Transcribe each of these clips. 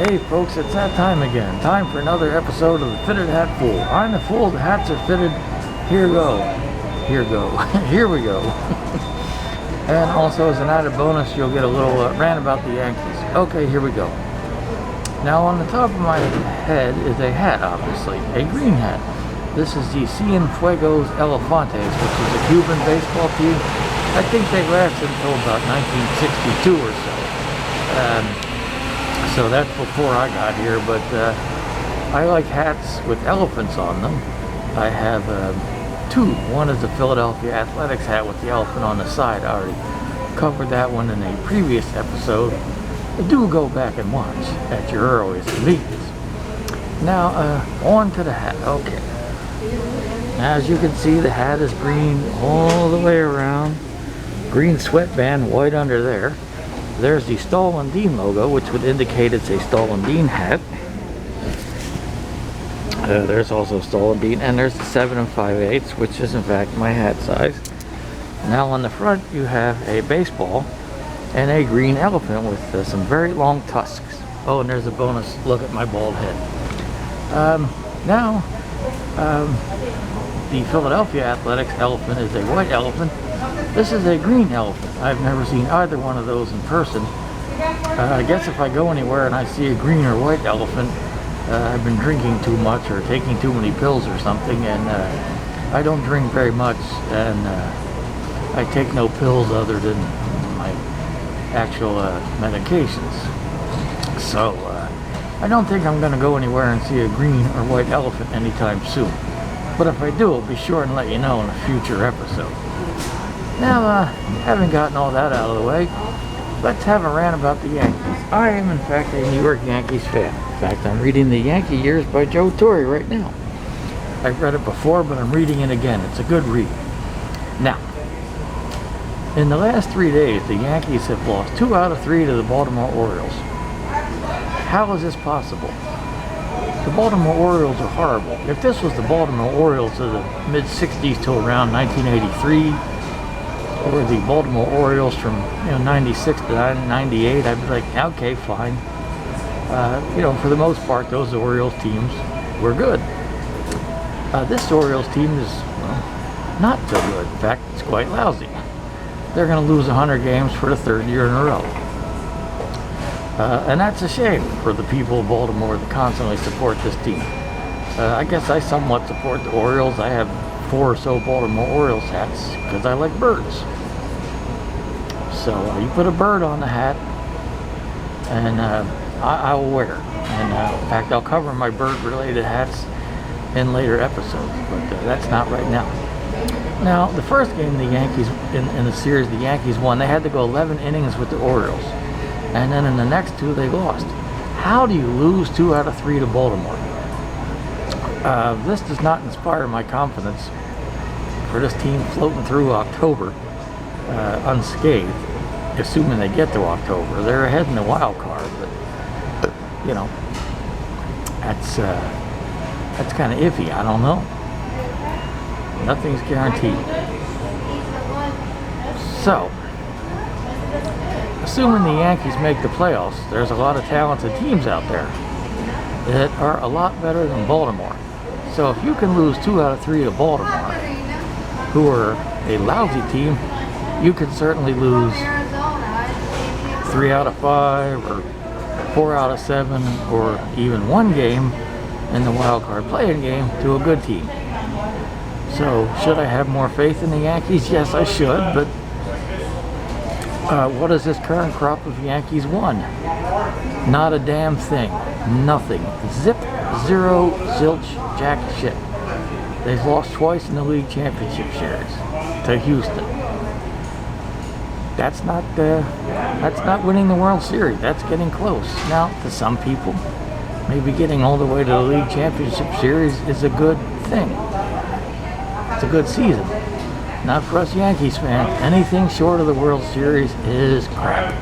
Hey folks, it's that time again. Time for another episode of the Fitted Hat Fool. I'm the fool, the hats are fitted. Here go. Here go. Here we go. And also as an added bonus, you'll get a little rant about the Yankees. Okay, here we go. Now on the top of my head is a hat, obviously. A green hat. This is the Cienfuegos Elefantes, which is a Cuban baseball team. I think they lasted until about 1962 or so. So that's before I got here, but I like hats with elephants on them. I have two. One is the Philadelphia Athletics hat with the elephant on the side. I already covered that one in a previous episode. Do go back and watch at your earliest convenience. Now, on to the hat. Okay. As you can see, the hat is green all the way around. Green sweatband, white under there. There's the Stoll & Dean logo, which would indicate it's a Stoll & Dean hat. There's also Stoll & Dean, and there's the 7 5/8, which is in fact my hat size. Now on the front you have a baseball and a green elephant with some very long tusks. Oh, and there's a bonus look at my bald head. The Philadelphia Athletics elephant is a white elephant. This is a green elephant. I've never seen either one of those in person. I guess if I go anywhere and I see a green or white elephant, I've been drinking too much or taking too many pills or something, and I don't drink very much, and I take no pills other than my actual medications. So I don't think I'm going to go anywhere and see a green or white elephant anytime soon. But if I do, I'll be sure and let you know in a future episode. Now, having gotten all that out of the way, let's have a rant about the Yankees. I am, in fact, a New York Yankees fan. In fact, I'm reading The Yankee Years by Joe Torre right now. I've read it before, but I'm reading it again. It's a good read. Now, in the last 3 days, the Yankees have lost 2 out of 3 to the Baltimore Orioles. How is this possible? The Baltimore Orioles are horrible. If this was the Baltimore Orioles of the mid-60s till around 1983, or the Baltimore Orioles from 96 to 98, I'd be like, okay, fine. For the most part, those Orioles teams were good. This Orioles team is, not so good. In fact, it's quite lousy. They're going to lose 100 games for the 3rd year in a row. And that's a shame for the people of Baltimore that constantly support this team. I guess I somewhat support the Orioles. I have 4 or so Baltimore Orioles hats because I like birds. So you put a bird on the hat, and I will wear it. And in fact, I'll cover my bird-related hats in later episodes, but that's not right now. Now, the first game the Yankees in the series, the Yankees won. They had to go 11 innings with the Orioles, and then in the next 2 they lost. How do you lose 2 out of 3 to Baltimore? This does not inspire my confidence for this team floating through October unscathed, assuming they get to October. They're ahead in the wild card, but that's kind of iffy. I don't know. Nothing's guaranteed. So, assuming the Yankees make the playoffs, there's a lot of talented teams out there that are a lot better than Baltimore. So if you can lose 2 out of 3 to Baltimore, who are a lousy team, you can certainly lose 3 out of 5 or 4 out of 7 or even 1 game in the wild card playing game to a good team. So should I have more faith in the Yankees? Yes, I should, but what has this current crop of Yankees won? Not a damn thing. Nothing. Zip, zero, zilch, jack shit. They've lost twice in the league championship series to Houston. That's not winning the World Series. That's getting close. Now, to some people, maybe getting all the way to the league championship series is a good thing. It's a good season. Not for us Yankees fans. Anything short of the World Series is crap.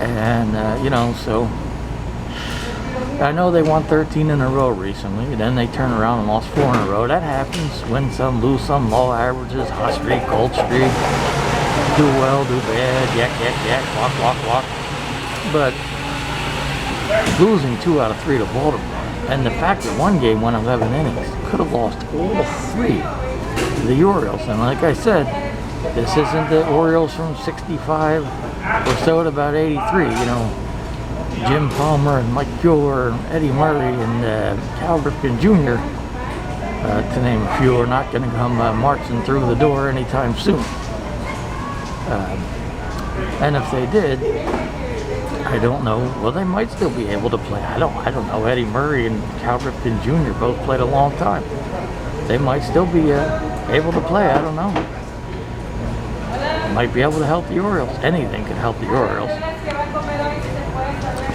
And, so I know they won 13 in a row recently. Then they turn around and lost 4 in a row. That happens. Win some, lose some, low averages, hot streak, cold streak. Do well, do bad, yak, yak, yak, walk, walk, walk. But losing 2 out of 3 to Baltimore, and the fact that one game went 11 innings, could have lost all 3 to the Orioles. And like I said, this isn't the Orioles from 65 or so to about 83. You know, Jim Palmer and MikeCuellar and Eddie Murray and Cal Ripken Jr., to name a few, are not going to come marching through the door anytime soon. And if they did, I don't know. Well, they might still be able to play. I don't know. Eddie Murray and Cal Ripken Jr. both played a long time. They might still be able to play. I don't know. Might be able to help the Orioles. Anything could help the Orioles.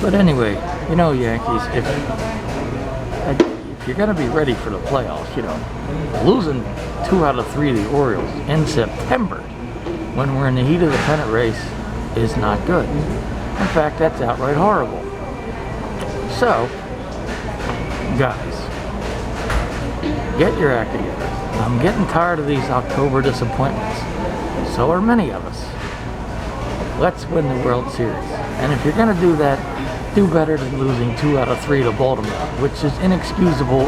But anyway, you know, Yankees, if you're going to be ready for the playoffs, you know, losing 2 out of 3 to the Orioles in September when we're in the heat of the pennant race is not good. In fact, that's outright horrible. So, guys, get your act together. I'm getting tired of these October disappointments. So are many of us. Let's win the World Series. And if you're going to do that, do better than losing 2 out of 3 to Baltimore, which is inexcusable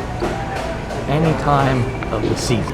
any time of the season.